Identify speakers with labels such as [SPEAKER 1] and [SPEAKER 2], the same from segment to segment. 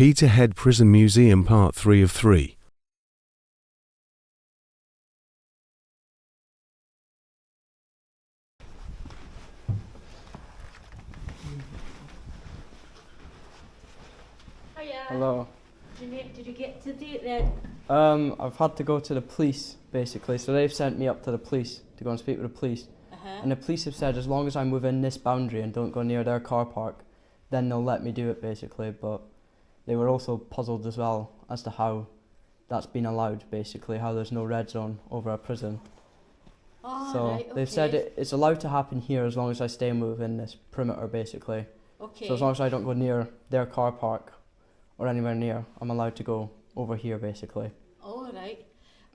[SPEAKER 1] Peterhead Prison Museum Part 3 of 3.
[SPEAKER 2] Hiya.
[SPEAKER 3] Hello.
[SPEAKER 2] Did you get to date then?
[SPEAKER 3] I've had to go to the police, basically. So they've sent me up to the police to go and speak with the police. And the police have said as long as I'm within this boundary and don't go near their car park, then they'll let me do it, basically. But they were also puzzled as well as to how that's been allowed, basically, how there's no red zone over our prison.
[SPEAKER 2] Oh,
[SPEAKER 3] So
[SPEAKER 2] right, okay.
[SPEAKER 3] they've said it's allowed to happen here as long as I stay within this perimeter, basically.
[SPEAKER 2] Okay.
[SPEAKER 3] So as long as I don't go near their car park or anywhere near, I'm allowed to go over here, basically.
[SPEAKER 2] All right.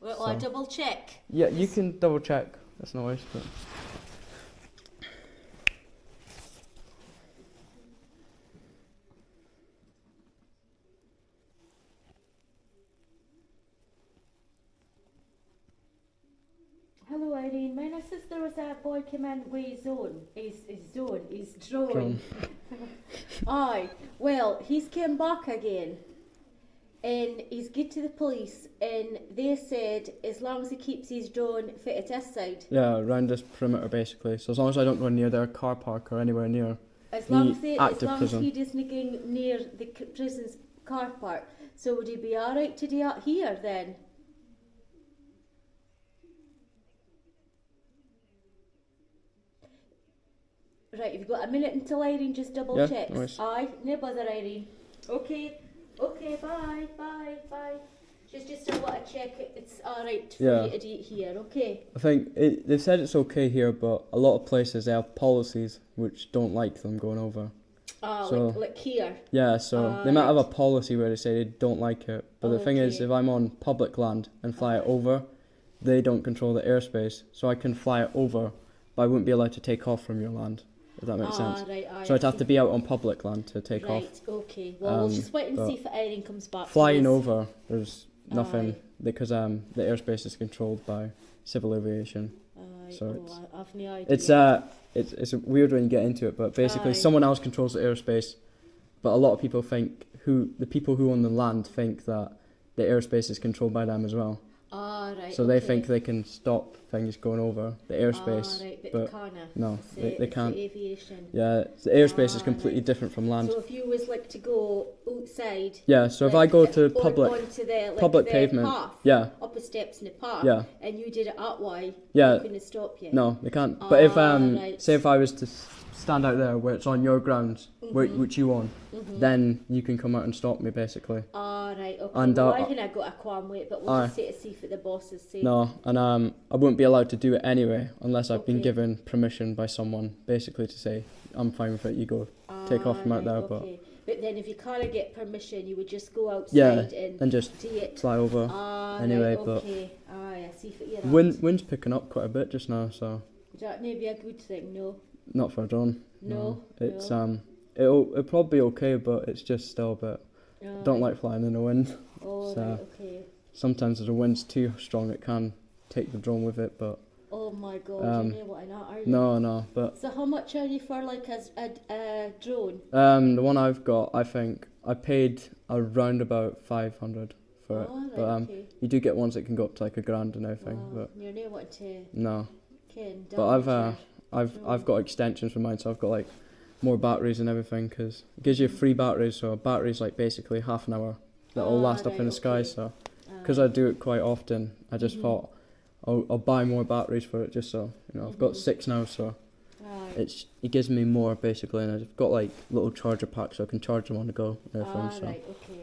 [SPEAKER 2] Well, I double check.
[SPEAKER 3] Yeah, you can double check. That's no worries. But
[SPEAKER 2] Hello, Irene. My sister was a boy came in with his drone. Aye. Well, he's came back again. And he's get to the police, and they said as long as he keeps his drone fit at his side.
[SPEAKER 3] yeah, around this perimeter, basically. So as long as I don't go near their car park or anywhere near
[SPEAKER 2] As long as
[SPEAKER 3] prison.
[SPEAKER 2] he doesn't go near the prison's car park. So would he be all right to do that here then? Right, you've got a minute until Irene just double
[SPEAKER 3] Yeah,
[SPEAKER 2] checks.
[SPEAKER 3] no worries.
[SPEAKER 2] Aye, no bother, Irene. Okay, bye. Just I want to check it's alright for
[SPEAKER 3] Yeah.
[SPEAKER 2] you to do it here, okay?
[SPEAKER 3] I think they've said it's okay here, but a lot of places they have policies which don't like them going over.
[SPEAKER 2] Ah,
[SPEAKER 3] So-
[SPEAKER 2] like here.
[SPEAKER 3] Yeah, so they might have a
[SPEAKER 2] Right.
[SPEAKER 3] policy where they say they don't like it. But the thing is,
[SPEAKER 2] Okay.
[SPEAKER 3] if I'm on public land and fly it over, they don't control the airspace. So I can fly it over, but I wouldn't be allowed to take off from your land, if that makes sense.
[SPEAKER 2] Right, aye,
[SPEAKER 3] So I'd
[SPEAKER 2] I
[SPEAKER 3] have to
[SPEAKER 2] see.
[SPEAKER 3] be out on public land to take off.
[SPEAKER 2] Right, okay. Well, we'll just wait and
[SPEAKER 3] but
[SPEAKER 2] see if Irene comes back.
[SPEAKER 3] Flying
[SPEAKER 2] to us.
[SPEAKER 3] over, there's nothing,
[SPEAKER 2] Aye.
[SPEAKER 3] because the airspace is controlled by civil aviation.
[SPEAKER 2] Aye,
[SPEAKER 3] So
[SPEAKER 2] I've no idea.
[SPEAKER 3] It's weird when you get into it, but basically
[SPEAKER 2] Aye.
[SPEAKER 3] someone else controls the airspace. But a lot of people think the people who own the land think that the airspace is controlled by them as well.
[SPEAKER 2] Right.
[SPEAKER 3] So they think they can stop things going over the airspace.
[SPEAKER 2] Right, but
[SPEAKER 3] but
[SPEAKER 2] they can't.
[SPEAKER 3] no, they can't.
[SPEAKER 2] The aviation.
[SPEAKER 3] Yeah, the airspace is
[SPEAKER 2] Ah,
[SPEAKER 3] completely
[SPEAKER 2] right.
[SPEAKER 3] different from land.
[SPEAKER 2] So if you was like to go outside.
[SPEAKER 3] Yeah, so if I
[SPEAKER 2] like,
[SPEAKER 3] go to
[SPEAKER 2] or
[SPEAKER 3] public
[SPEAKER 2] onto the, like,
[SPEAKER 3] public
[SPEAKER 2] the
[SPEAKER 3] pavement,
[SPEAKER 2] path,
[SPEAKER 3] yeah,
[SPEAKER 2] up the steps in the park,
[SPEAKER 3] Yeah.
[SPEAKER 2] and you did it that way,
[SPEAKER 3] Yeah.
[SPEAKER 2] they couldn't stop you.
[SPEAKER 3] no, they can't. But if
[SPEAKER 2] right.
[SPEAKER 3] say if I was to stand out there where it's on your grounds, which you own, then you can come out and stop me, basically.
[SPEAKER 2] Right, okay.
[SPEAKER 3] And,
[SPEAKER 2] well,
[SPEAKER 3] uh,
[SPEAKER 2] I think I got a qualm with it, but we'll
[SPEAKER 3] aye.
[SPEAKER 2] just see what the bosses say.
[SPEAKER 3] No, and I wouldn't be allowed to do it anyway unless I've been
[SPEAKER 2] Okay.
[SPEAKER 3] given permission by someone, basically to say I'm fine with it. You go take off from out there, but
[SPEAKER 2] But then if you can't get permission, you would just go
[SPEAKER 3] yeah,
[SPEAKER 2] outside
[SPEAKER 3] and just
[SPEAKER 2] do it.
[SPEAKER 3] fly over. Anyway,
[SPEAKER 2] right,
[SPEAKER 3] but
[SPEAKER 2] okay. I see what you're at.
[SPEAKER 3] Wind's picking up quite a bit just now, so
[SPEAKER 2] Is that maybe a good thing? No.
[SPEAKER 3] not for a drone.
[SPEAKER 2] No.
[SPEAKER 3] It's it'll probably be okay, but it's just still a bit. Don't like flying in the wind.
[SPEAKER 2] Oh,
[SPEAKER 3] so
[SPEAKER 2] right, okay.
[SPEAKER 3] sometimes if the wind's too strong, it can take the drone with it, but
[SPEAKER 2] Oh my god, you know what I'm not, are you?
[SPEAKER 3] no, but
[SPEAKER 2] So how much are you for like a drone?
[SPEAKER 3] the one I've got, I think I paid around about 500 for it.
[SPEAKER 2] Oh, right,
[SPEAKER 3] But
[SPEAKER 2] okay.
[SPEAKER 3] you do get ones that can go up to like $1,000 and everything. But
[SPEAKER 2] You're near wanting to
[SPEAKER 3] no,
[SPEAKER 2] ken
[SPEAKER 3] but I've got extensions for mine, so I've got like more batteries and everything, because it gives you free batteries. So a battery's like basically half an hour that'll last up in
[SPEAKER 2] right,
[SPEAKER 3] the sky.
[SPEAKER 2] okay.
[SPEAKER 3] So because I do it quite often, I just thought I'll buy more batteries for it, just so I've got 6 now, so
[SPEAKER 2] Right.
[SPEAKER 3] it gives me more basically, and I've got like little charger packs so I can charge them on the go and everything. So
[SPEAKER 2] Right, okay.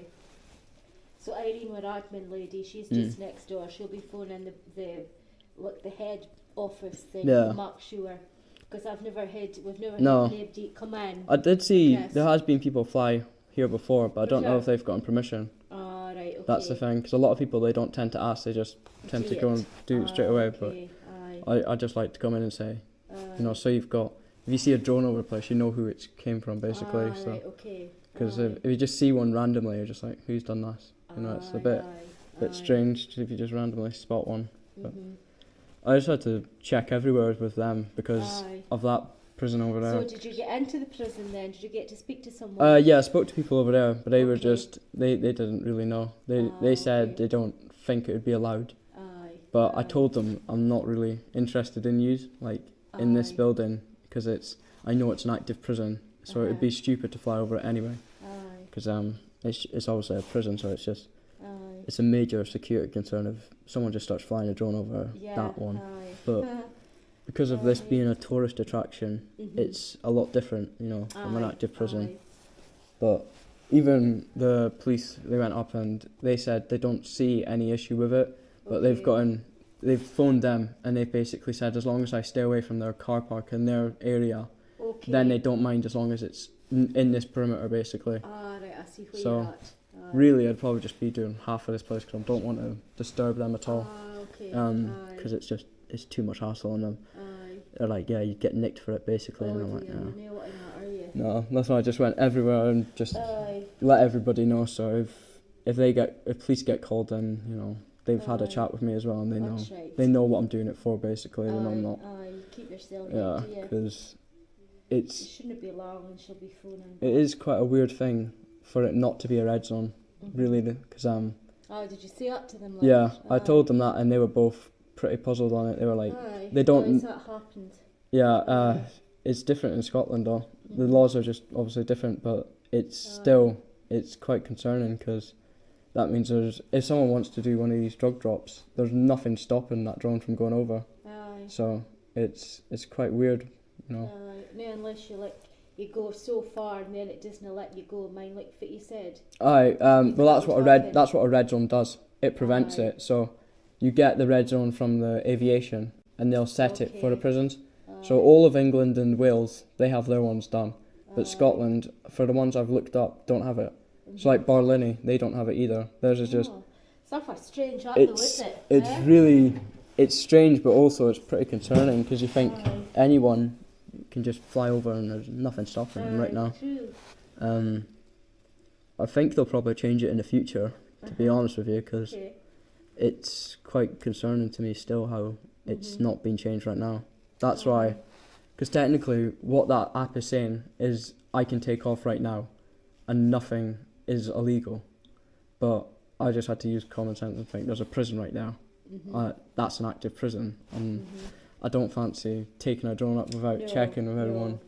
[SPEAKER 2] So Irene, our admin lady, she's just next door. She'll be phoning the head office thing
[SPEAKER 3] Yeah.
[SPEAKER 2] to make sure. Because we've never
[SPEAKER 3] No.
[SPEAKER 2] had anybody come in.
[SPEAKER 3] I did see
[SPEAKER 2] Yes.
[SPEAKER 3] there has been people fly here before, but I don't know
[SPEAKER 2] sure.
[SPEAKER 3] if they've gotten permission.
[SPEAKER 2] Right, okay.
[SPEAKER 3] That's the thing, because a lot of people, they don't tend to ask, they just tend to go and do it straight away.
[SPEAKER 2] Okay. Aye.
[SPEAKER 3] But I just like to come in and say, so if you see a drone over the place, you know who it came from, basically. So
[SPEAKER 2] Right, okay.
[SPEAKER 3] because if you just see one randomly, you're just like, who's done this? It's a bit strange if you just randomly spot one. But I just had to check everywhere with them because
[SPEAKER 2] Aye.
[SPEAKER 3] of that prison over there.
[SPEAKER 2] So did you get into the prison then? Did you get to speak to someone?
[SPEAKER 3] Yeah, I spoke to people over there, but they were
[SPEAKER 2] Okay.
[SPEAKER 3] just they didn't really know. They said
[SPEAKER 2] okay.
[SPEAKER 3] they don't think it would be allowed.
[SPEAKER 2] Aye.
[SPEAKER 3] But I
[SPEAKER 2] aye,
[SPEAKER 3] told them I'm not really interested in use in this
[SPEAKER 2] aye,
[SPEAKER 3] building because I know it's an active prison, so it'd be
[SPEAKER 2] Uh-huh.
[SPEAKER 3] stupid to fly over it anyway.
[SPEAKER 2] Aye.
[SPEAKER 3] Because it's obviously a prison, so it's just
[SPEAKER 2] Aye.
[SPEAKER 3] it's a major security concern if someone just starts flying a drone over
[SPEAKER 2] Yeah.
[SPEAKER 3] that one.
[SPEAKER 2] Aye.
[SPEAKER 3] But because of this
[SPEAKER 2] Aye.
[SPEAKER 3] being a tourist attraction,
[SPEAKER 2] Mhm.
[SPEAKER 3] it's a lot different, from an
[SPEAKER 2] Aye,
[SPEAKER 3] active prison.
[SPEAKER 2] aye.
[SPEAKER 3] But even the police, they went up and they said they don't see any issue with it. But
[SPEAKER 2] Okay.
[SPEAKER 3] they've phoned them and they basically said as long as I stay away from their car park in their area,
[SPEAKER 2] Okay.
[SPEAKER 3] then they don't mind as long as it's in this perimeter basically.
[SPEAKER 2] Ah, right, I see where
[SPEAKER 3] So,
[SPEAKER 2] you're at. Aye.
[SPEAKER 3] Really, I'd probably just be doing half of this place because I don't want to disturb them at all.
[SPEAKER 2] Ah, okay.
[SPEAKER 3] Because it's too much hassle on them.
[SPEAKER 2] Aye.
[SPEAKER 3] They're like, yeah, you get nicked for it basically.
[SPEAKER 2] Oh
[SPEAKER 3] And I'm like,
[SPEAKER 2] dear,
[SPEAKER 3] no.
[SPEAKER 2] you know what I'm at, are you?
[SPEAKER 3] No, that's why I just went everywhere and just
[SPEAKER 2] Aye.
[SPEAKER 3] let everybody know. So if police get called, then they've had a
[SPEAKER 2] Aye.
[SPEAKER 3] chat with me as well, and
[SPEAKER 2] That's right.
[SPEAKER 3] they know what I'm doing it for basically. They know I'm not.
[SPEAKER 2] Aye, keep yourself
[SPEAKER 3] Yeah,
[SPEAKER 2] in, do you?
[SPEAKER 3] because
[SPEAKER 2] It
[SPEAKER 3] it
[SPEAKER 2] shouldn't be long and she'll be phoning.
[SPEAKER 3] is quite a weird thing for it not to be a red zone, really, because
[SPEAKER 2] Oh, did you say that to them? Like,
[SPEAKER 3] yeah, I
[SPEAKER 2] aye.
[SPEAKER 3] told them that, and they were both pretty puzzled on it. They were like,
[SPEAKER 2] Aye.
[SPEAKER 3] they don't-
[SPEAKER 2] Why has that happened?
[SPEAKER 3] yeah,
[SPEAKER 2] Aye.
[SPEAKER 3] it's different in Scotland though. The
[SPEAKER 2] Mhm.
[SPEAKER 3] laws are just obviously different, but it's it's quite concerning because that means if someone wants to do one of these drug drops, there's nothing stopping that drone from going over.
[SPEAKER 2] Aye.
[SPEAKER 3] So it's quite weird,
[SPEAKER 2] No, unless you go so far and then it doesn't let you go. Mine, like what you said.
[SPEAKER 3] Aye,
[SPEAKER 2] You
[SPEAKER 3] well that's
[SPEAKER 2] can't
[SPEAKER 3] what
[SPEAKER 2] drop it.
[SPEAKER 3] that's what a red zone does. It prevents
[SPEAKER 2] Aye.
[SPEAKER 3] it. So you get the red zone from the aviation, and they'll set it for the
[SPEAKER 2] Okay.
[SPEAKER 3] prisons. So
[SPEAKER 2] Aye.
[SPEAKER 3] all of England and Wales, they have their ones done, but
[SPEAKER 2] Aye.
[SPEAKER 3] Scotland, for the ones I've looked up, don't have it. So
[SPEAKER 2] Mhm.
[SPEAKER 3] like Barlinnie, they don't have it either. Theirs is just
[SPEAKER 2] Oh, it's not for strange, that though, is it? Eh?
[SPEAKER 3] really it's strange, but also it's pretty concerning because you think
[SPEAKER 2] Aye.
[SPEAKER 3] anyone can just fly over and there's nothing stopping them right
[SPEAKER 2] Aye,
[SPEAKER 3] now.
[SPEAKER 2] True.
[SPEAKER 3] I think they'll probably change it in the future, to be
[SPEAKER 2] Uh-huh.
[SPEAKER 3] honest with you, because
[SPEAKER 2] Okay.
[SPEAKER 3] it's quite concerning to me still how it's
[SPEAKER 2] Mhm.
[SPEAKER 3] not being changed right now. That's
[SPEAKER 2] Aye.
[SPEAKER 3] why, because technically what that app is saying is I can take off right now and nothing is illegal. But I just had to use common sense and think there's a prison right now.
[SPEAKER 2] Mhm.
[SPEAKER 3] That's an active prison, and
[SPEAKER 2] Mhm.
[SPEAKER 3] I don't fancy taking a drone up without
[SPEAKER 2] No,
[SPEAKER 3] checking with
[SPEAKER 2] no.
[SPEAKER 3] everyone,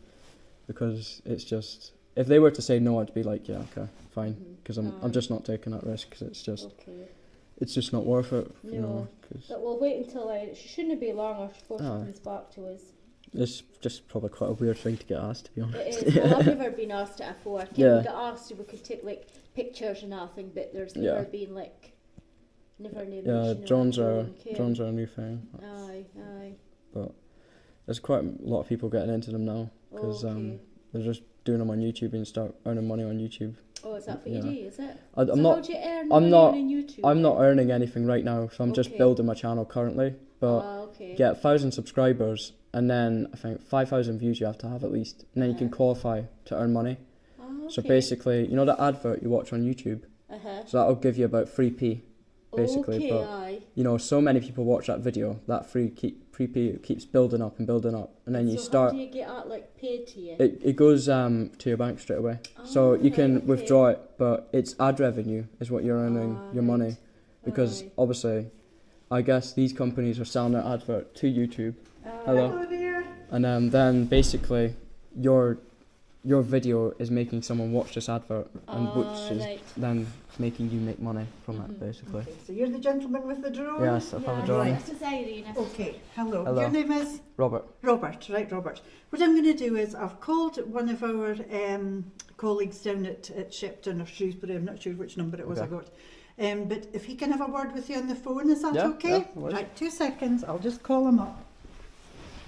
[SPEAKER 3] because it's just, if they were to say no, I'd be like, yeah, okay, fine,
[SPEAKER 2] Mhm.
[SPEAKER 3] because I'm
[SPEAKER 2] Aye.
[SPEAKER 3] just not taking that risk, because
[SPEAKER 2] Okay.
[SPEAKER 3] it's just not worth it,
[SPEAKER 2] No.
[SPEAKER 3] 'cause
[SPEAKER 2] But we'll wait until she shouldn't be long before she
[SPEAKER 3] Aye.
[SPEAKER 2] comes back to us.
[SPEAKER 3] it's just probably quite a weird thing to get asked, to be honest.
[SPEAKER 2] It is. Well, I've never been asked it before. I
[SPEAKER 3] Yeah.
[SPEAKER 2] we got asked if we could take pictures and everything, but there's
[SPEAKER 3] Yeah.
[SPEAKER 2] never been never any
[SPEAKER 3] Yeah,
[SPEAKER 2] mention of
[SPEAKER 3] drones
[SPEAKER 2] a
[SPEAKER 3] are
[SPEAKER 2] drone, Kim.
[SPEAKER 3] drones are a new thing,
[SPEAKER 2] Aye, aye.
[SPEAKER 3] but there's quite a lot of people getting into them now, because
[SPEAKER 2] Okay.
[SPEAKER 3] they're just doing them on YouTube and start earning money on YouTube.
[SPEAKER 2] Oh, is that what
[SPEAKER 3] yeah.
[SPEAKER 2] you do? Is it?
[SPEAKER 3] I'm
[SPEAKER 2] So
[SPEAKER 3] not
[SPEAKER 2] how do you earn
[SPEAKER 3] I'm
[SPEAKER 2] money
[SPEAKER 3] not-
[SPEAKER 2] on YouTube?
[SPEAKER 3] I'm not earning anything right now, so I'm just
[SPEAKER 2] Okay.
[SPEAKER 3] building my channel currently, but
[SPEAKER 2] Okay.
[SPEAKER 3] get 1,000 subscribers, and then I think 5,000 views you have to have at least, and then you can
[SPEAKER 2] Uh-huh.
[SPEAKER 3] qualify to earn money.
[SPEAKER 2] Oh,
[SPEAKER 3] So
[SPEAKER 2] okay.
[SPEAKER 3] basically, you know the advert you watch on YouTube, so that'll give you about 3p, basically.
[SPEAKER 2] Okay,
[SPEAKER 3] But
[SPEAKER 2] aye.
[SPEAKER 3] so many people watch that video, that 3p keeps building up and building up, and then you
[SPEAKER 2] So
[SPEAKER 3] start.
[SPEAKER 2] how do you get that paid to you?
[SPEAKER 3] It goes to your bank straight away, so
[SPEAKER 2] Oh,
[SPEAKER 3] you can
[SPEAKER 2] right, okay.
[SPEAKER 3] withdraw it, but it's ad revenue is what you're earning your
[SPEAKER 2] right.
[SPEAKER 3] money, because
[SPEAKER 2] Aye.
[SPEAKER 3] obviously, I guess these companies are selling their advert to YouTube. Hello.
[SPEAKER 4] Hello there.
[SPEAKER 3] And then basically your video is making someone watch this advert, and which is
[SPEAKER 2] Right.
[SPEAKER 3] then making you make money from it,
[SPEAKER 2] Mhm.
[SPEAKER 3] basically.
[SPEAKER 4] Okay, so you're the gentleman with the drone?
[SPEAKER 3] Yes, I have a
[SPEAKER 2] Yeah,
[SPEAKER 3] drone.
[SPEAKER 4] Right.
[SPEAKER 2] This is Irene.
[SPEAKER 4] Okay, hello.
[SPEAKER 3] Hello.
[SPEAKER 4] Your name is?
[SPEAKER 3] Robert.
[SPEAKER 4] Robert, right, Robert. What I'm going to do is I've called one of our colleagues down at Shepton or Shrewsbury, I'm not sure which number it was I
[SPEAKER 3] Okay.
[SPEAKER 4] got. But if he can have a word with you on the phone, is that
[SPEAKER 3] Yeah,
[SPEAKER 4] okay?
[SPEAKER 3] yeah, no worries.
[SPEAKER 4] Right, 2 seconds, I'll just call him up.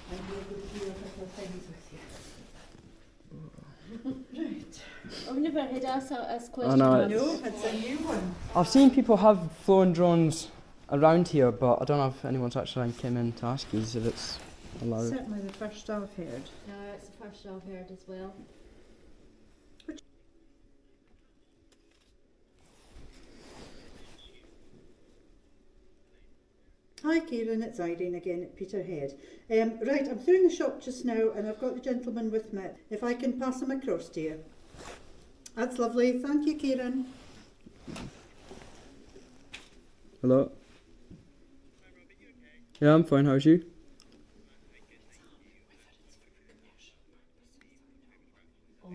[SPEAKER 4] And we'll go through a couple of things with you. Right.
[SPEAKER 2] I've never had asked
[SPEAKER 3] I
[SPEAKER 2] questions.
[SPEAKER 3] know,
[SPEAKER 4] No, it's a new one.
[SPEAKER 3] I've seen people have flown drones around here, but I don't know if anyone's actually came in to ask you if it's allowed.
[SPEAKER 4] Certainly the first I've heard.
[SPEAKER 2] No, it's the first I've heard as well.
[SPEAKER 4] Hi Hi Kieran, it's Irene again at Peterhead. Right, I'm through in the shop just now and I've got the gentleman with me. If I can pass him across to you. That's lovely. Thank you, Kieran.
[SPEAKER 3] Hello. Yeah, I'm fine. How's you?
[SPEAKER 2] Oh,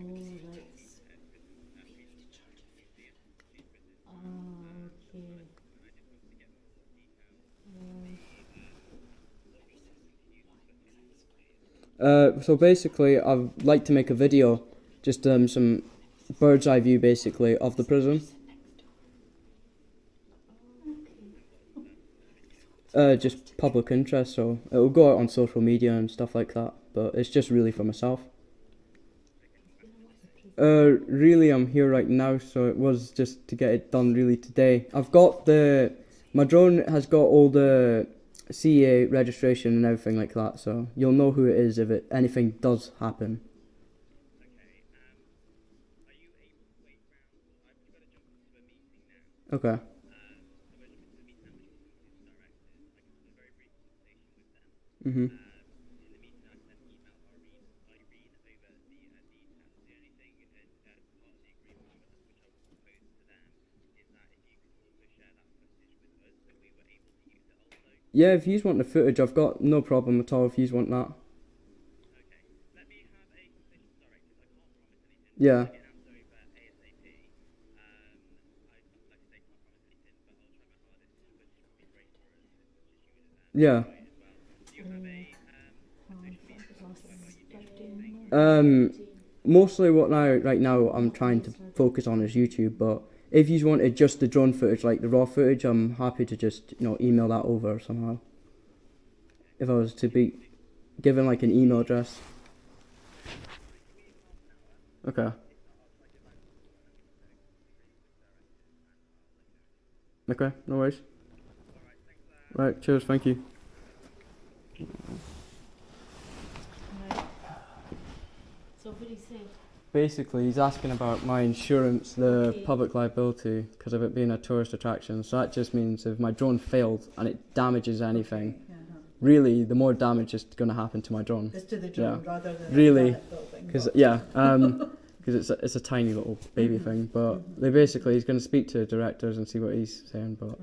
[SPEAKER 2] right.
[SPEAKER 3] So basically, I'd like to make a video, just some bird's eye view basically of the prison. Just public interest, so it'll go out on social media and stuff like that. But it's just really for myself. Really, I'm here right now, so it was just to get it done really today. My drone has got all the CA registration and everything like that, so you'll know who it is if anything does happen. Okay. Mhm. Yeah, if you want the footage, I've got no problem at all if you want that. Yeah. Yeah. Mostly right now I'm trying to focus on is YouTube, but if you wanted just the drone footage, like the raw footage, I'm happy to just, email that over somehow. If I was to be given like an email address. Okay. Okay, no worries. Right, cheers, thank you.
[SPEAKER 2] So what did he say?
[SPEAKER 3] Basically, he's asking about my insurance, the public liability, because of it being a tourist attraction. So that just means if my drone failed and it damages anything, really, the more damage is going to happen to my drone.
[SPEAKER 4] It's to the drone rather than
[SPEAKER 3] really,
[SPEAKER 4] because
[SPEAKER 3] because it's a tiny little baby thing. But they basically, he's going to speak to directors and see what he's saying. But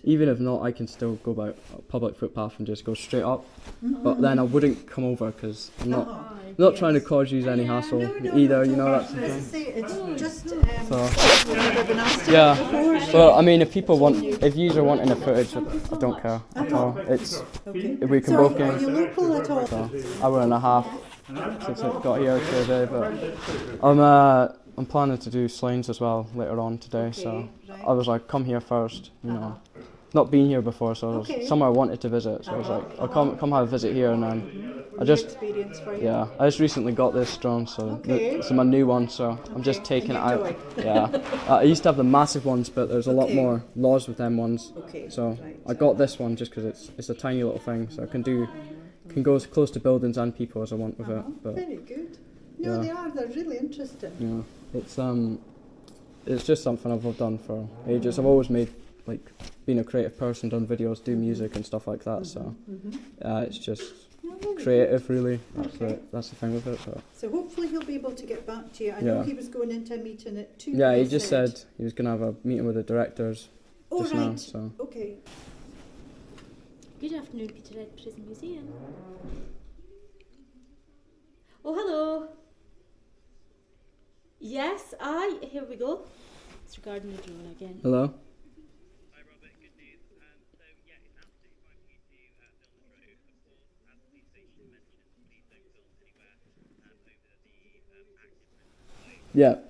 [SPEAKER 3] even if not, I can still go by a public footpath and just go straight up. But then I wouldn't come over because I'm not trying to cause you any hassle either. That's the thing.
[SPEAKER 4] It's just
[SPEAKER 3] But I mean, if you are wanting the footage, I don't care at all. It's if we can both
[SPEAKER 4] Are you local at all?
[SPEAKER 3] So, hour and a half since I got here today, but I'm planning to do Slains as well later on today. So I was like, come here first, not been here before, so it was somewhere I wanted to visit. So I was like, I'll come have a visit here, and then I just I just recently got this drone, so it's my new one. So I'm just taking it out. Yeah, I used to have the massive ones, but there's a lot more laws with them ones. So I got this one just because it's a tiny little thing, so I can go as close to buildings and people as I want with it. But
[SPEAKER 4] very good. No, they're really interesting.
[SPEAKER 3] Yeah, it's just something I've done for ages. I've always been a creative person, done videos, do music and stuff like that. So it's just creative, really. That's the thing with it.
[SPEAKER 4] So hopefully he'll be able to get back to you. I know he was going into a meeting at 2.
[SPEAKER 3] Yeah, he just said he was going to have a meeting with the directors now. So.
[SPEAKER 4] Okay.
[SPEAKER 2] Good afternoon, Peterhead Prison Museum. Oh, hello. Yes, here we go. It's regarding the drone again.
[SPEAKER 3] Hello.
[SPEAKER 5] Hi Robert, good news. So yeah, it's absolutely fine for you to film the drone. Of course, as the police station mentioned, please don't film anywhere over the active prison.
[SPEAKER 3] Yeah.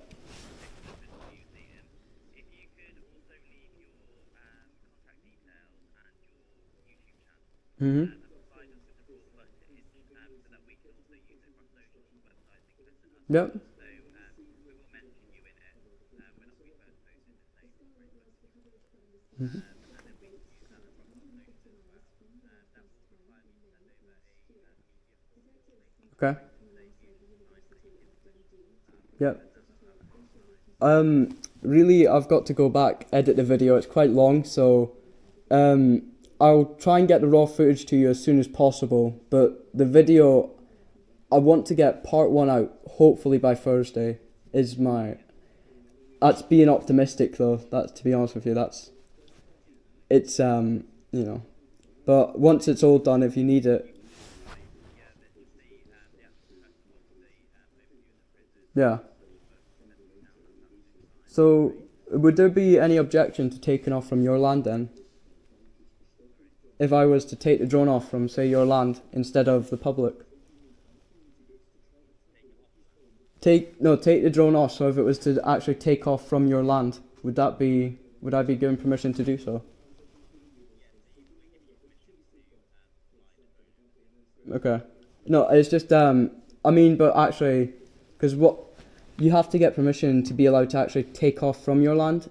[SPEAKER 5] Museum. If you could also leave your contact details and your YouTube channel and provide us with the raw footage so that we can also use it for our socials, websites, etc.
[SPEAKER 3] Yep.
[SPEAKER 5] So we will mention you in it when we first post it to say and then we can use that across our socials as well. That will require me to send over a media
[SPEAKER 3] Okay. Yep. Really, I've got to go back, edit the video. It's quite long, so I I'll try and get the raw footage to you as soon as possible, but the video, I want to get part 1 out, hopefully by Thursday, is my... That's being optimistic though, that's, to be honest with you, it's, you know, but once it's all done, if you need it. Yeah. So, would there be any objection to taking off from your land then? If I was to take the drone off from, say, your land instead of the public? Take the drone off, so if it was to actually take off from your land, would I be given permission to do so? Okay. No, it's just, I mean, but actually, because what, you have to get permission to be allowed to actually take off from your land.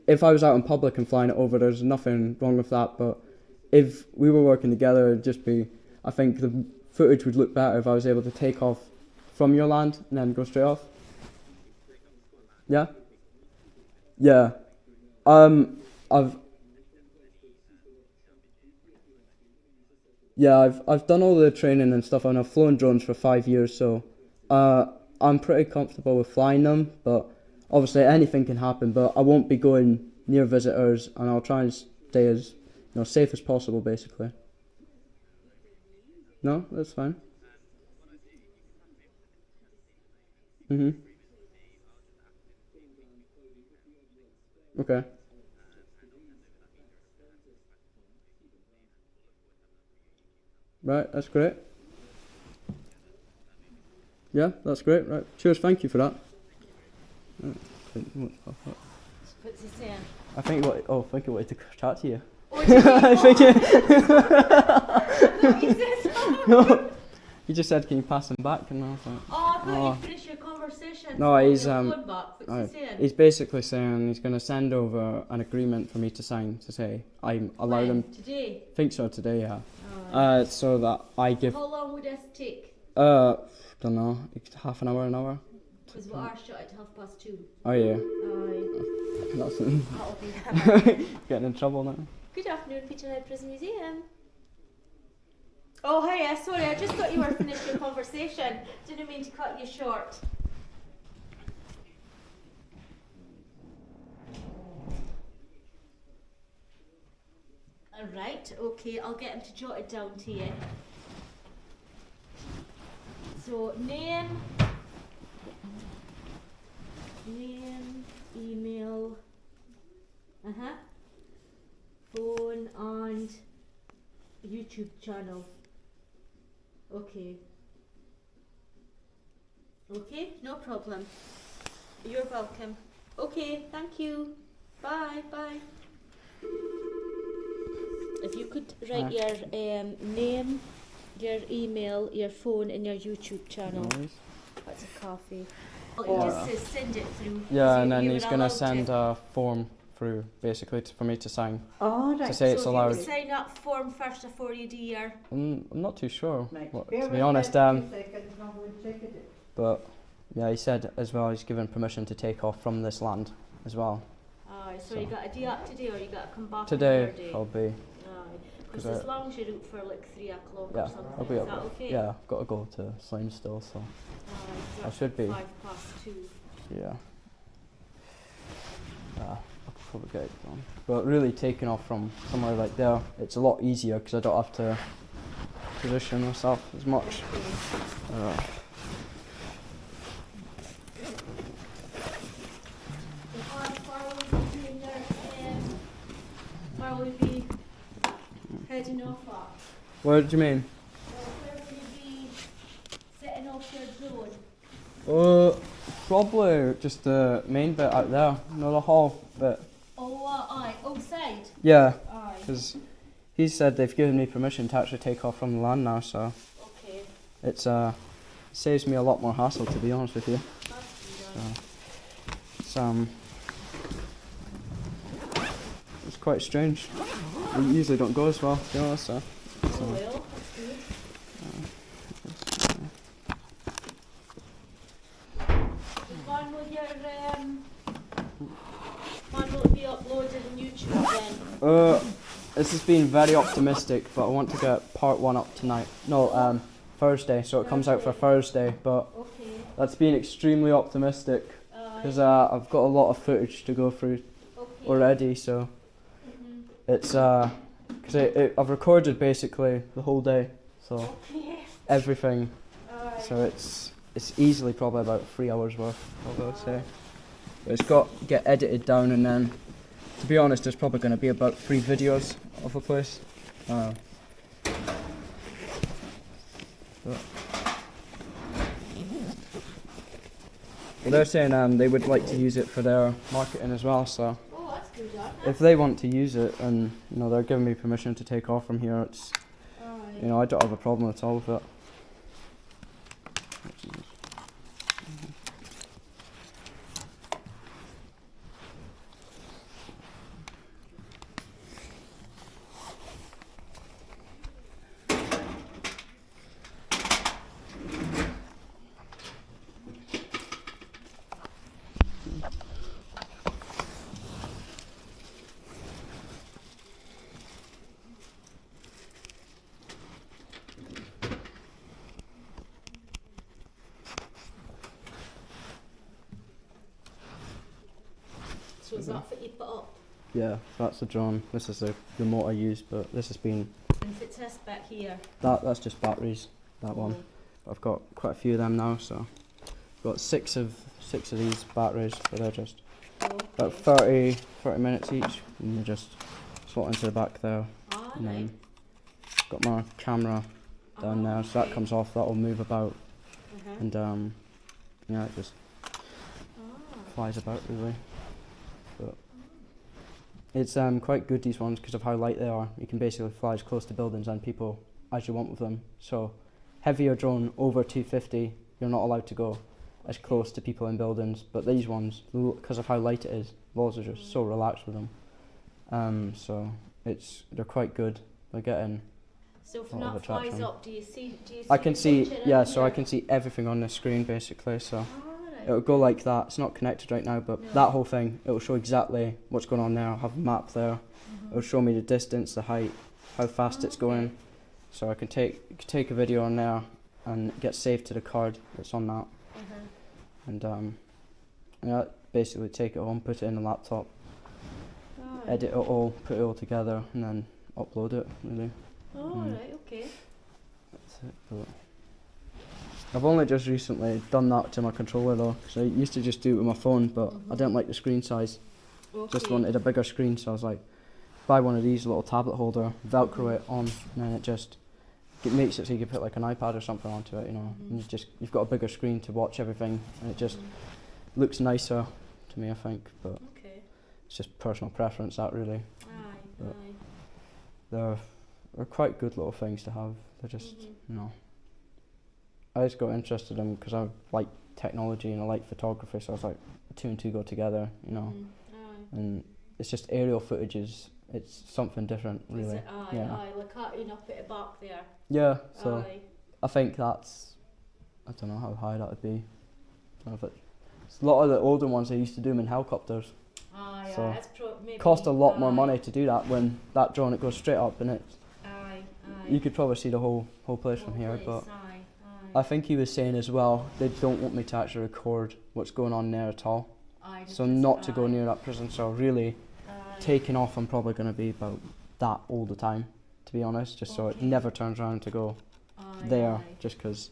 [SPEAKER 3] If I was out in public and flying it over, there's nothing wrong with that, but if we were working together, it'd just be, I think the footage would look better if I was able to take off from your land and then go straight off. Yeah? Yeah. I've done all the training and stuff, and I've flown drones for 5 years, so I'm pretty comfortable with flying them, but obviously anything can happen, but I won't be going near visitors, and I'll try and stay as safe as possible, basically. No, that's fine. Okay. Right, that's great. Yeah, that's great. Right, cheers. Thank you for that.
[SPEAKER 2] What's he saying?
[SPEAKER 3] I think he wanted to chat to you.
[SPEAKER 2] Oh, did he?
[SPEAKER 3] I think
[SPEAKER 2] No, he says
[SPEAKER 3] no. He just said, "Can you pass him back?" And I was like,
[SPEAKER 2] Oh, I thought you finished your conversation.
[SPEAKER 3] No, he's
[SPEAKER 2] What's he saying?
[SPEAKER 3] he's basically saying he's going to send over an agreement for me to sign to say I'm allowed him.
[SPEAKER 2] Today?
[SPEAKER 3] Think so today, yeah.
[SPEAKER 2] Oh.
[SPEAKER 3] So that I give.
[SPEAKER 2] How long would this take?
[SPEAKER 3] Don't know, half an hour.
[SPEAKER 2] Because we are shut at 2:30.
[SPEAKER 3] Oh yeah.
[SPEAKER 2] Aye.
[SPEAKER 3] That's
[SPEAKER 2] That'll be
[SPEAKER 3] getting in trouble now.
[SPEAKER 2] Good afternoon, Peterhead Prison Museum. Oh, hiya, sorry, I just thought you were finished your conversation. Didn't mean to cut you short. Alright, okay, I'll get him to jot it down to you. So, name, email, phone and YouTube channel. Okay. Okay, no problem. You're welcome. Okay, thank you. Bye, bye. If you could write your name, your email, your phone and your YouTube channel.
[SPEAKER 3] Nice.
[SPEAKER 2] That's a coffee. Well, it just says send it through.
[SPEAKER 3] Yeah,
[SPEAKER 2] You-
[SPEAKER 3] and then
[SPEAKER 2] you
[SPEAKER 3] he's
[SPEAKER 2] were
[SPEAKER 3] going to
[SPEAKER 2] allowed
[SPEAKER 3] send a form through, basically, for me to sign.
[SPEAKER 4] Oh, right.
[SPEAKER 3] To say
[SPEAKER 2] So
[SPEAKER 3] it's
[SPEAKER 2] if
[SPEAKER 3] allowed.
[SPEAKER 2] you would sign up form first before you do your...
[SPEAKER 3] I'm not too sure,
[SPEAKER 4] Right.
[SPEAKER 3] what,
[SPEAKER 4] Bear
[SPEAKER 3] to
[SPEAKER 4] with
[SPEAKER 3] be
[SPEAKER 4] me
[SPEAKER 3] honest.
[SPEAKER 4] 2 seconds, and I'll check it.
[SPEAKER 3] But yeah, he said as well he's given permission to take off from this land as well.
[SPEAKER 2] Aye, so you got a day up today or you got to come back
[SPEAKER 3] Today
[SPEAKER 2] another day?
[SPEAKER 3] I'll be.
[SPEAKER 2] Aye, because
[SPEAKER 3] 'cause
[SPEAKER 2] as long as you're out for like 3 o'clock
[SPEAKER 3] Yeah,
[SPEAKER 2] or something,
[SPEAKER 3] I'll be
[SPEAKER 2] is
[SPEAKER 3] up.
[SPEAKER 2] that okay?
[SPEAKER 3] Yeah, I've got to go to Slime still, so
[SPEAKER 2] Aye, so
[SPEAKER 3] I should be.
[SPEAKER 2] 2:05.
[SPEAKER 3] Yeah. I'll probably get it done. But really, taking off from somewhere like there, it's a lot easier because I don't have to position myself as much.
[SPEAKER 2] Where will you be heading off at?
[SPEAKER 3] What do you mean?
[SPEAKER 2] Where will you be setting off your drone?
[SPEAKER 3] Probably just the main bit out there, not the hall bit.
[SPEAKER 2] Oh, aye, outside?
[SPEAKER 3] Yeah,
[SPEAKER 2] Aye.
[SPEAKER 3] because he said they've given me permission to actually take off from the land now, so
[SPEAKER 2] Okay,
[SPEAKER 3] it's saves me a lot more hassle, to be honest with you.
[SPEAKER 2] that's
[SPEAKER 3] So it's quite strange. We usually don't go as well, to be honest. So.
[SPEAKER 2] Oh well, that's good. When will when will it be uploaded on YouTube then?
[SPEAKER 3] As This has been very optimistic, but I want to get part 1 up tonight. No, Thursday, so it comes out for Thursday, but
[SPEAKER 2] Okay.
[SPEAKER 3] that's been extremely optimistic because I've got a lot of footage to go through
[SPEAKER 2] Okay.
[SPEAKER 3] already, so it's because I've recorded basically the whole day, so
[SPEAKER 2] Okay.
[SPEAKER 3] everything,
[SPEAKER 2] Alright.
[SPEAKER 3] so it's easily probably about 3 hours worth, I would say. But it's got to get edited down, and then, to be honest, there's probably going to be about 3 videos of the place. But they're saying they would like to use it for their marketing as well, so
[SPEAKER 2] Oh, that's good,
[SPEAKER 3] if they want to use it and they're giving me permission to take off from here, it's
[SPEAKER 2] Alright.
[SPEAKER 3] I don't have a problem at all with it.
[SPEAKER 2] So is that what you put up?
[SPEAKER 3] Yeah, that's the drone. This is the remote I use, but this has been
[SPEAKER 2] And if it's this back here?
[SPEAKER 3] that's just batteries. That one. I've got quite a few of them now, so I've got six of these batteries, so they're just about 30 minutes each, and they just slot into the back there. And then got my camera down there, so that comes off. That will move about, and yeah, it just flies about really. But it's quite good, these ones, because of how light they are. You can basically fly as close to buildings and people as you want with them. So heavier drone over 250, you're not allowed to go as close to people in buildings. But these ones, because of how light it is, laws are just so relaxed with them. So they're quite good. They're getting.
[SPEAKER 2] So if
[SPEAKER 3] a lot of
[SPEAKER 2] that flies
[SPEAKER 3] attraction.
[SPEAKER 2] up, do you see?
[SPEAKER 3] I can
[SPEAKER 2] the
[SPEAKER 3] see,
[SPEAKER 2] picture in
[SPEAKER 3] yeah. So I
[SPEAKER 2] here?
[SPEAKER 3] can see everything on the screen basically. So.
[SPEAKER 2] Alright.
[SPEAKER 3] It'll go like that. It's not connected right now, but
[SPEAKER 2] No.
[SPEAKER 3] that whole thing, it'll show exactly what's going on there. I'll have a map there. It'll show me the distance, the height, how fast it's going. So I can take a video on there and get saved to the card that's on that. And yeah, basically take it home, put it in the laptop, edit it all, put it all together, and then upload it. Really,
[SPEAKER 2] Alright, okay.
[SPEAKER 3] that's it. But I've only just recently done that to my controller though, because I used to just do it with my phone, but I didn't like the screen size. Just wanted a bigger screen, so I was like, buy one of these, little tablet holder, Velcro it on, and then it makes it so you can put like an iPad or something onto it, and you've got a bigger screen to watch everything, and it just looks nicer to me, I think. But it's just personal preference, that really. But they're quite good little things to have. They're just I just got interested in because I like technology and I like photography, so I was like, 2 and 2 go together, and it's just aerial footage it's something different, really.
[SPEAKER 2] Like cutting up at the back there.
[SPEAKER 3] Yeah, so I think I don't know how high that would be. I don't know if it's a lot of the older ones, they used to do them in helicopters. So
[SPEAKER 2] That's maybe
[SPEAKER 3] cost a lot more money to do that. When that drone, it goes straight up, and you could probably see the whole place from here, but I think he was saying as well, they don't want me to actually record what's going on there at all. So not to go near that prison. So really, taking off, I'm probably going to be about that all the time, to be honest, just so it never turns around to go there, just because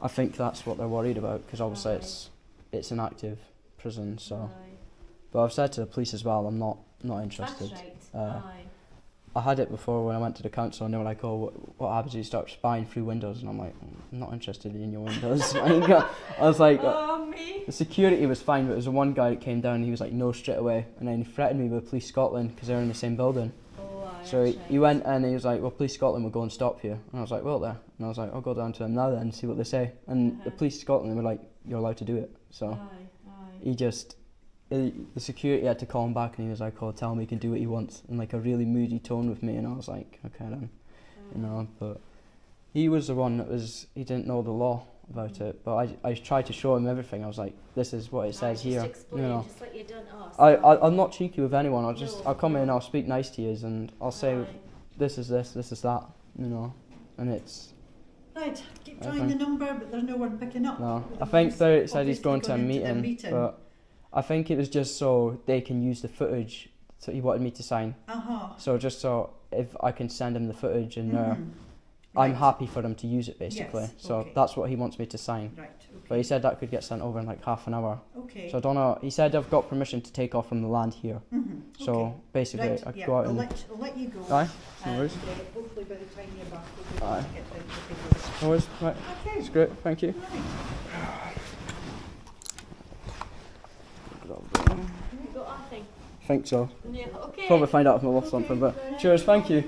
[SPEAKER 3] I think that's what they're worried about, because obviously it's an active prison. So, but I've said to the police as well, I'm not interested. I had it before when I went to the council, and they were like, "Oh, what happens if you start spying through windows?" And I'm like, "I'm not interested in your windows." I was like, the security was fine, but there was the one guy that came down, and he was like, "No," straight away, and then he threatened me with Police Scotland because they're in the same building. So he went and he was like, "Well, Police Scotland will go and stop you." And I was like, "Well, there," and I was like, "I'll go down to them now then and see what they say." And the Police Scotland were like, "You're allowed to do it." So the security had to call him back, and he was like, "Oh, tell him he can do what he wants," in like a really moody tone with me, and I was like, "Okay then," but he was the one he didn't know the law about it. But I tried to show him everything. I was like, this is what it says here.
[SPEAKER 2] Just explain,
[SPEAKER 3] You know.
[SPEAKER 2] just like you done us.
[SPEAKER 3] I'm not cheeky with anyone. I'll come
[SPEAKER 2] No.
[SPEAKER 3] in, I'll speak nice to you, and I'll say,
[SPEAKER 2] Aye.
[SPEAKER 3] this is this is that, you know. And it's
[SPEAKER 4] Right, keep
[SPEAKER 3] I
[SPEAKER 4] trying the
[SPEAKER 3] think-
[SPEAKER 4] number, but there's no one picking up.
[SPEAKER 3] no.
[SPEAKER 4] The
[SPEAKER 3] I think
[SPEAKER 4] one's
[SPEAKER 3] they said he's
[SPEAKER 4] obviously
[SPEAKER 3] going to a
[SPEAKER 4] into their
[SPEAKER 3] meeting, but I think it was just so they can use the footage. So he wanted me to sign. So just so if I can send him the footage and I'm
[SPEAKER 4] Right.
[SPEAKER 3] happy for him to use it basically.
[SPEAKER 4] Yes,
[SPEAKER 3] So
[SPEAKER 4] okay.
[SPEAKER 3] that's what he wants me to sign.
[SPEAKER 4] Right,
[SPEAKER 3] But he
[SPEAKER 4] okay.
[SPEAKER 3] said that could get sent over in like half an hour.
[SPEAKER 4] Okay.
[SPEAKER 3] So I don't know. He said I've got permission to take off from the land here. So
[SPEAKER 4] Okay.
[SPEAKER 3] basically
[SPEAKER 4] Right,
[SPEAKER 3] I could
[SPEAKER 4] yeah,
[SPEAKER 3] go out
[SPEAKER 4] I'll
[SPEAKER 3] and
[SPEAKER 4] let you go.
[SPEAKER 3] Aye, no
[SPEAKER 4] And
[SPEAKER 3] worries.
[SPEAKER 4] hopefully by the time you're back, we'll be able
[SPEAKER 3] Aye.
[SPEAKER 4] to get the papers.
[SPEAKER 3] No worries. Right.
[SPEAKER 4] Okay.
[SPEAKER 3] It's great. Thank you.
[SPEAKER 4] Right.
[SPEAKER 2] You got our thing.
[SPEAKER 3] Think so.
[SPEAKER 2] Yeah, okay.
[SPEAKER 3] Probably find out if I lost something. But cheers. Thank you.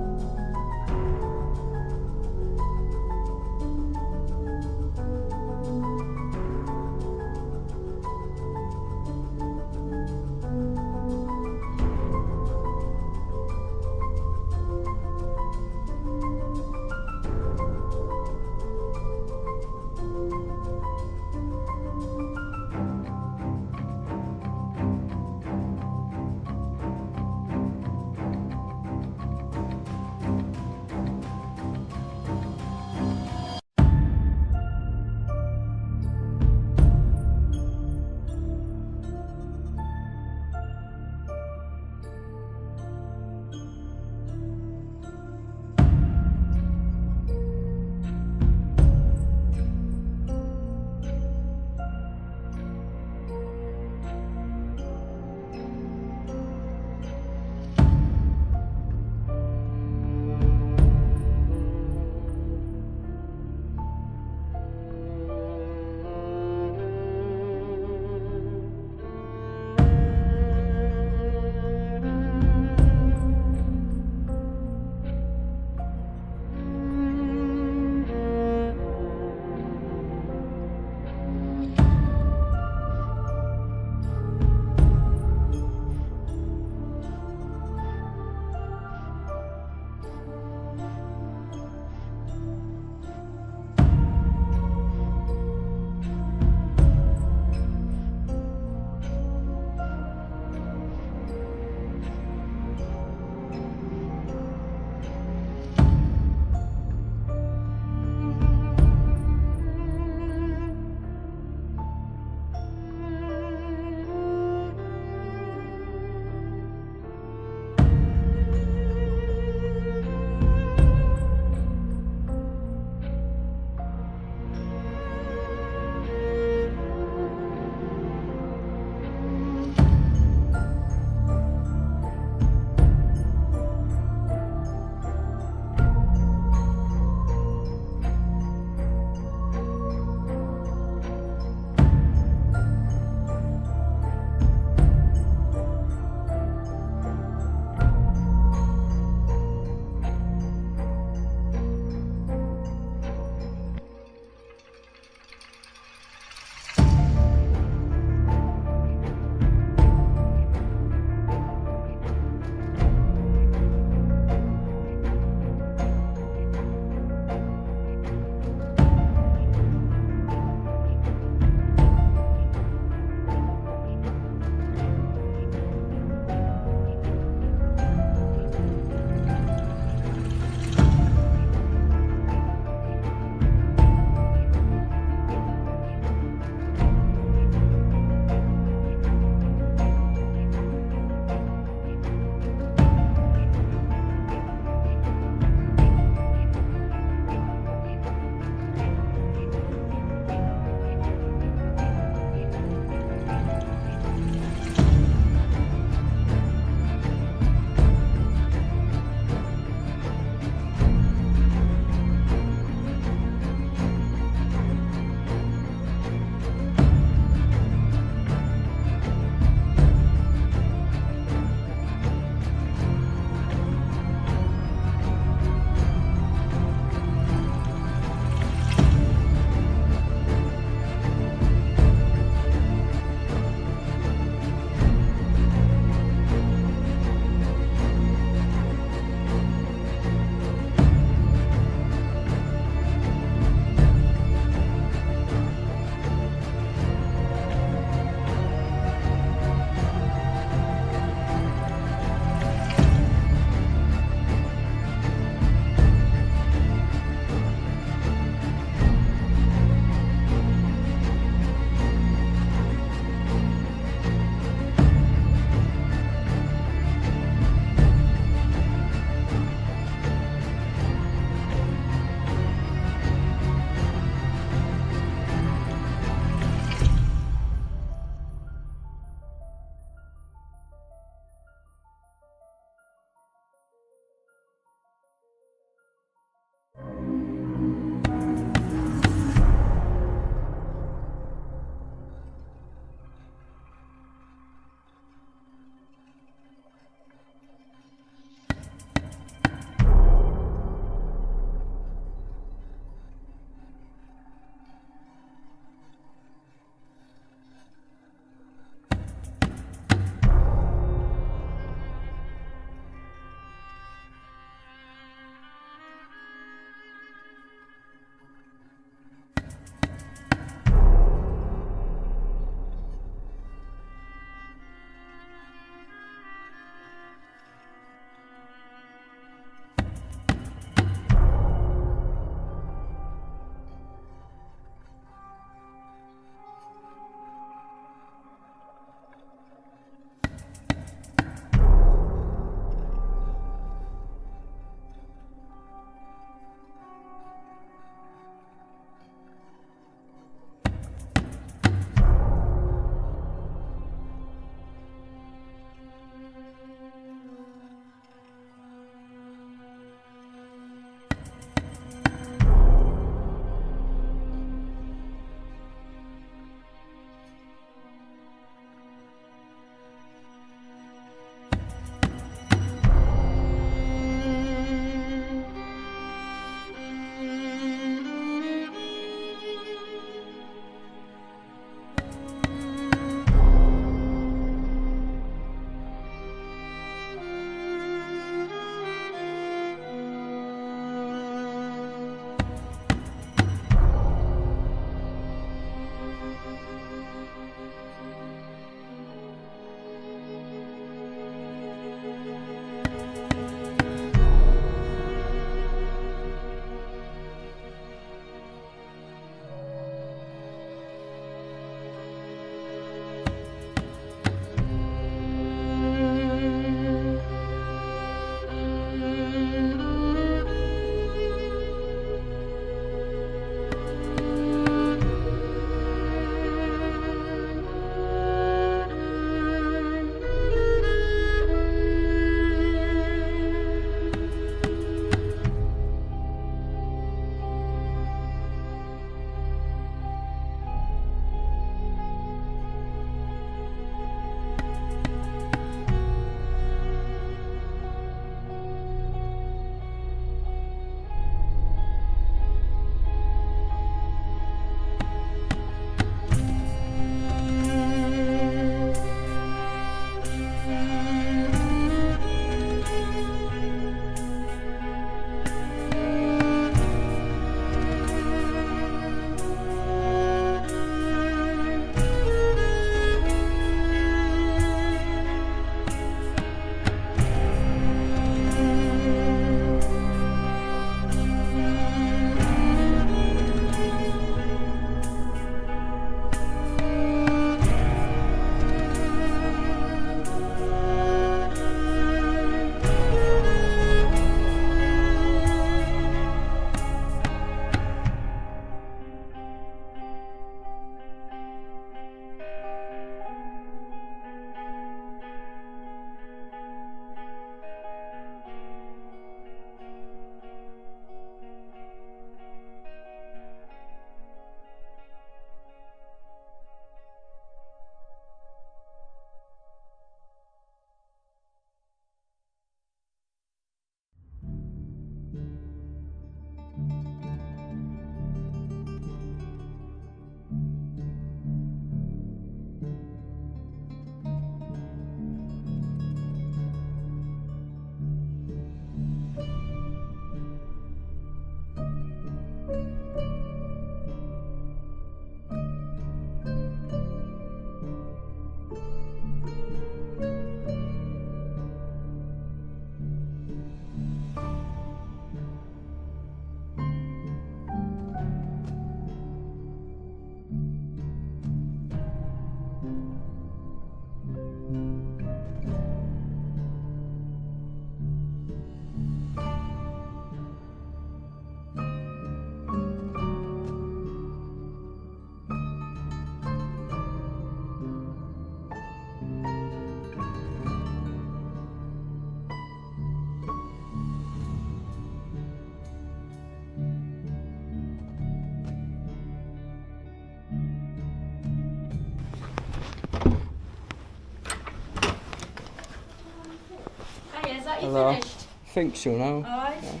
[SPEAKER 3] Hello.
[SPEAKER 2] finished?
[SPEAKER 3] Think so now.
[SPEAKER 2] Aye.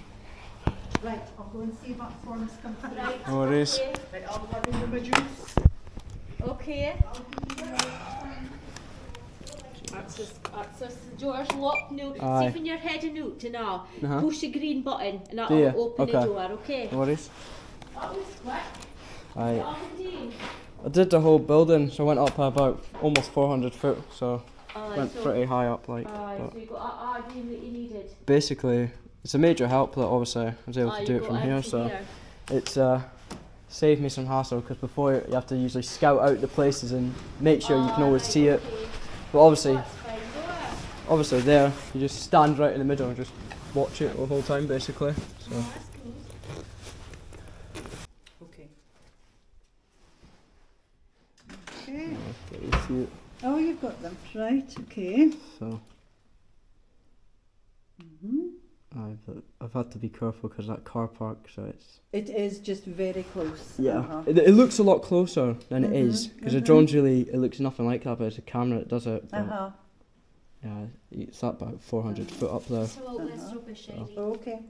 [SPEAKER 4] Right, I'll go and see if that form's come through.
[SPEAKER 2] Right.
[SPEAKER 3] No worries.
[SPEAKER 2] Okay.
[SPEAKER 4] Right, I'll go in with my juice.
[SPEAKER 2] Okay. That's us, George. Lock no.
[SPEAKER 3] Aye.
[SPEAKER 2] See when you're heading out to now,
[SPEAKER 3] Uh-huh.
[SPEAKER 2] push the green button and
[SPEAKER 3] Do ya?
[SPEAKER 2] that'll open the
[SPEAKER 3] Okay.
[SPEAKER 2] door, okay?
[SPEAKER 3] No worries.
[SPEAKER 2] That was quick.
[SPEAKER 3] Aye.
[SPEAKER 2] Aberdeen.
[SPEAKER 3] I did the whole building, so I went up about almost 400 foot, so
[SPEAKER 2] Aye,
[SPEAKER 3] went
[SPEAKER 2] so,
[SPEAKER 3] pretty high up, like.
[SPEAKER 2] aye,
[SPEAKER 3] But
[SPEAKER 2] so you got Aberdeen that you needed.
[SPEAKER 3] basically, it's a major help that obviously I was able
[SPEAKER 2] Aye,
[SPEAKER 3] to do
[SPEAKER 2] you
[SPEAKER 3] it
[SPEAKER 2] got
[SPEAKER 3] from
[SPEAKER 2] in
[SPEAKER 3] here,
[SPEAKER 2] from
[SPEAKER 3] so
[SPEAKER 2] here.
[SPEAKER 3] it's saved me some hassle because before you have to usually scout out the places and make sure you can always
[SPEAKER 2] Right,
[SPEAKER 3] see it.
[SPEAKER 2] okay.
[SPEAKER 3] But obviously,
[SPEAKER 2] That's fine, go
[SPEAKER 3] obviously there, you just stand right in the middle and just watch it the whole time, basically. So.
[SPEAKER 2] on. That's good.
[SPEAKER 4] Okay. Okay.
[SPEAKER 3] Okay, you see it.
[SPEAKER 4] Oh, you've got them. Right, okay.
[SPEAKER 3] So I've had to be careful because that car park, so it's
[SPEAKER 4] It is just very close. Uh-huh.
[SPEAKER 3] it looks a lot closer than it is because the
[SPEAKER 4] mhm.
[SPEAKER 3] drone's really it looks nothing like that, but it's a camera that does it. But
[SPEAKER 4] Uh-huh.
[SPEAKER 3] yeah, it's at about 400 foot up there.
[SPEAKER 2] So all this
[SPEAKER 4] Uh-huh.
[SPEAKER 2] rubbish,
[SPEAKER 3] So.
[SPEAKER 2] Eddie.
[SPEAKER 4] Okay.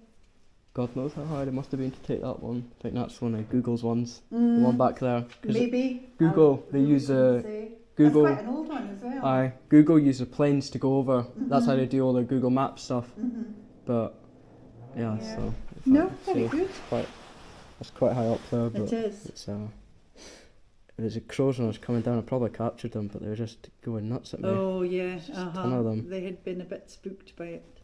[SPEAKER 3] God knows how hard it must have been to take that one. I think that's one of Google's ones, the
[SPEAKER 4] Mm,
[SPEAKER 3] one back there. 'Cause
[SPEAKER 4] maybe.
[SPEAKER 3] Google, they use Google.
[SPEAKER 4] That's quite an old one as well.
[SPEAKER 3] Aye, Google uses planes to go over. That's how they do all their Google Maps stuff.
[SPEAKER 4] Mhm.
[SPEAKER 3] But yeah,
[SPEAKER 4] Yeah.
[SPEAKER 3] so
[SPEAKER 4] No,
[SPEAKER 3] so
[SPEAKER 4] very good.
[SPEAKER 3] it's quite high up there. But
[SPEAKER 4] It is.
[SPEAKER 3] it's if it's a crows when I was coming down, I probably captured them, but they were just going nuts at me.
[SPEAKER 4] Oh yeah,
[SPEAKER 3] a ton of them.
[SPEAKER 4] They had been a bit spooked by it.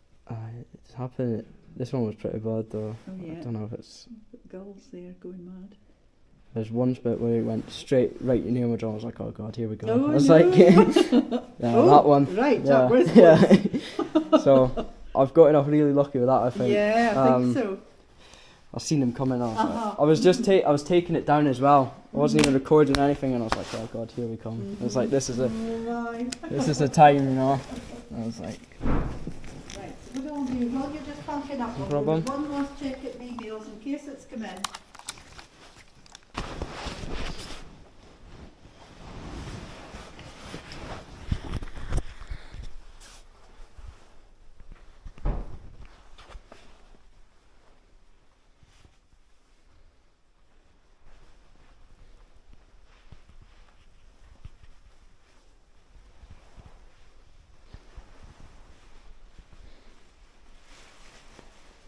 [SPEAKER 3] It's happened. This one was pretty bad though.
[SPEAKER 4] Oh
[SPEAKER 3] I
[SPEAKER 4] yeah.
[SPEAKER 3] don't know if it's.
[SPEAKER 4] Gulls there going mad.
[SPEAKER 3] There's one bit where it went straight right near my jaw. I was like, oh god, here we go.
[SPEAKER 4] Oh,
[SPEAKER 3] I was
[SPEAKER 4] no.
[SPEAKER 3] like, yeah,
[SPEAKER 4] Oh,
[SPEAKER 3] that one.
[SPEAKER 4] Right,
[SPEAKER 3] Yeah,
[SPEAKER 4] that was
[SPEAKER 3] yeah. So I've gotten off really lucky with that. I think.
[SPEAKER 4] Yeah, I
[SPEAKER 3] Um,
[SPEAKER 4] think so.
[SPEAKER 3] I seen him coming. I was like,
[SPEAKER 4] Uh-huh.
[SPEAKER 3] I was just I was taking it down as well. I wasn't even recording anything, and I was like, oh god, here we come. I was like, this is
[SPEAKER 4] Oh, right.
[SPEAKER 3] the time, you know. I was like,
[SPEAKER 4] Right, so what I'll do, while you're just packing up,
[SPEAKER 3] No
[SPEAKER 4] I'll
[SPEAKER 3] problem.
[SPEAKER 4] do one last check at my emails in case it's come in.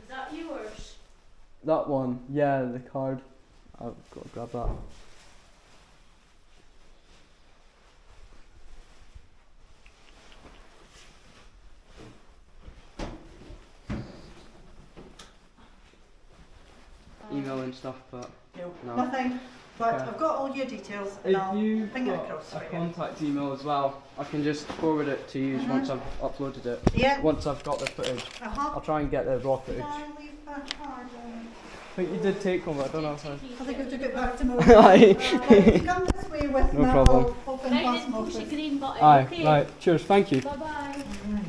[SPEAKER 2] Is that yours?
[SPEAKER 3] that one, yeah, the card. I've got to grab that. Email and stuff, but no.
[SPEAKER 4] Nothing. But
[SPEAKER 3] Okay.
[SPEAKER 4] I've got all your details and
[SPEAKER 3] If
[SPEAKER 4] I'll
[SPEAKER 3] you
[SPEAKER 4] ping it
[SPEAKER 3] got
[SPEAKER 4] across
[SPEAKER 3] a
[SPEAKER 4] for you.
[SPEAKER 3] contact email as well, I can just forward it to you once I've uploaded it.
[SPEAKER 4] Yeah.
[SPEAKER 3] Once I've got the footage,
[SPEAKER 4] Uh-huh.
[SPEAKER 3] I'll try and get the raw footage.
[SPEAKER 4] Did I leave that card?
[SPEAKER 3] I think you did take one, but I don't know if I.
[SPEAKER 4] I think I took it back tomorrow.
[SPEAKER 3] Aye.
[SPEAKER 4] If you come this way with
[SPEAKER 3] No
[SPEAKER 4] me,
[SPEAKER 3] problem.
[SPEAKER 4] I'll open
[SPEAKER 2] Right,
[SPEAKER 4] past
[SPEAKER 2] then
[SPEAKER 4] my
[SPEAKER 2] push the
[SPEAKER 4] office.
[SPEAKER 2] green button,
[SPEAKER 3] Aye,
[SPEAKER 2] okay?
[SPEAKER 3] right. Cheers. Thank you.
[SPEAKER 2] Bye-bye.
[SPEAKER 4] Right.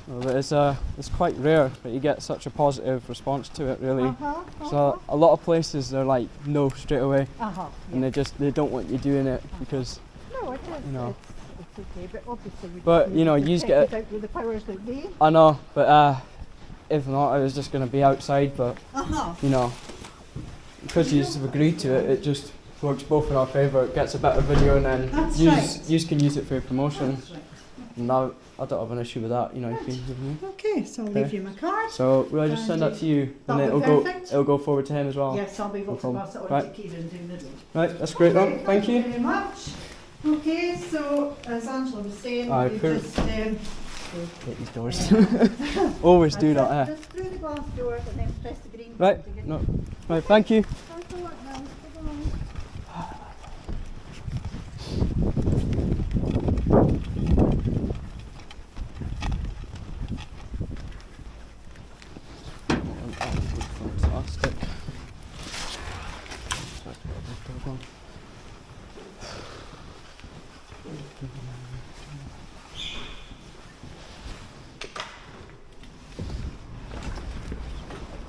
[SPEAKER 3] Well, it's quite rare that you get such a positive response to it, really.
[SPEAKER 4] Uh-huh.
[SPEAKER 3] So a lot of places they're like no straight away,
[SPEAKER 4] Uh-huh.
[SPEAKER 3] and they don't want you doing it because
[SPEAKER 4] No, it is.
[SPEAKER 3] you know.
[SPEAKER 4] It's okay, but obviously we
[SPEAKER 3] But,
[SPEAKER 4] just
[SPEAKER 3] you know,
[SPEAKER 4] need to
[SPEAKER 3] yous
[SPEAKER 4] check
[SPEAKER 3] get
[SPEAKER 4] it out with the powers that be.
[SPEAKER 3] I know, but if not, I was just gonna be outside. But
[SPEAKER 4] Uh-huh.
[SPEAKER 3] you know, because you have agreed to it, it just works both in our favour. It gets a better video, and then
[SPEAKER 4] That's
[SPEAKER 3] you
[SPEAKER 4] right.
[SPEAKER 3] can use it for your promotion.
[SPEAKER 4] That's right.
[SPEAKER 3] And now I don't have an issue with that. You know, you can give me.
[SPEAKER 4] Okay, so I'll
[SPEAKER 3] Okay.
[SPEAKER 4] leave you my card.
[SPEAKER 3] So will I just send that to you, and
[SPEAKER 4] That'll
[SPEAKER 3] then
[SPEAKER 4] be
[SPEAKER 3] it'll
[SPEAKER 4] perfect.
[SPEAKER 3] go forward to him as well.
[SPEAKER 4] Yes, I'll be able
[SPEAKER 3] No
[SPEAKER 4] to
[SPEAKER 3] problem.
[SPEAKER 4] pass it on
[SPEAKER 3] Right.
[SPEAKER 4] to Kieran doing the road.
[SPEAKER 3] Right, that's great.
[SPEAKER 4] Okay,
[SPEAKER 3] Then. Thank you.
[SPEAKER 4] very much. Okay, so as Angela was saying,
[SPEAKER 3] Aye,
[SPEAKER 4] we
[SPEAKER 3] cool.
[SPEAKER 4] just
[SPEAKER 3] Hit these doors. Always do
[SPEAKER 4] that's
[SPEAKER 3] that.
[SPEAKER 4] it, just through the glass door and then press the green
[SPEAKER 3] Right.
[SPEAKER 4] button to get
[SPEAKER 3] No.
[SPEAKER 4] in.
[SPEAKER 3] Right. Thank you.
[SPEAKER 4] Thanks a lot now. Bye-bye.
[SPEAKER 3] Fantastic.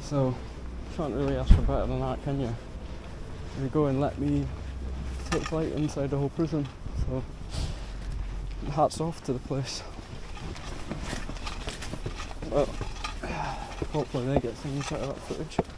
[SPEAKER 3] So, can't really ask for better than that, can you? They go and let me take flight inside the whole prison. So, hats off to the place. Hopefully they get things out of that footage.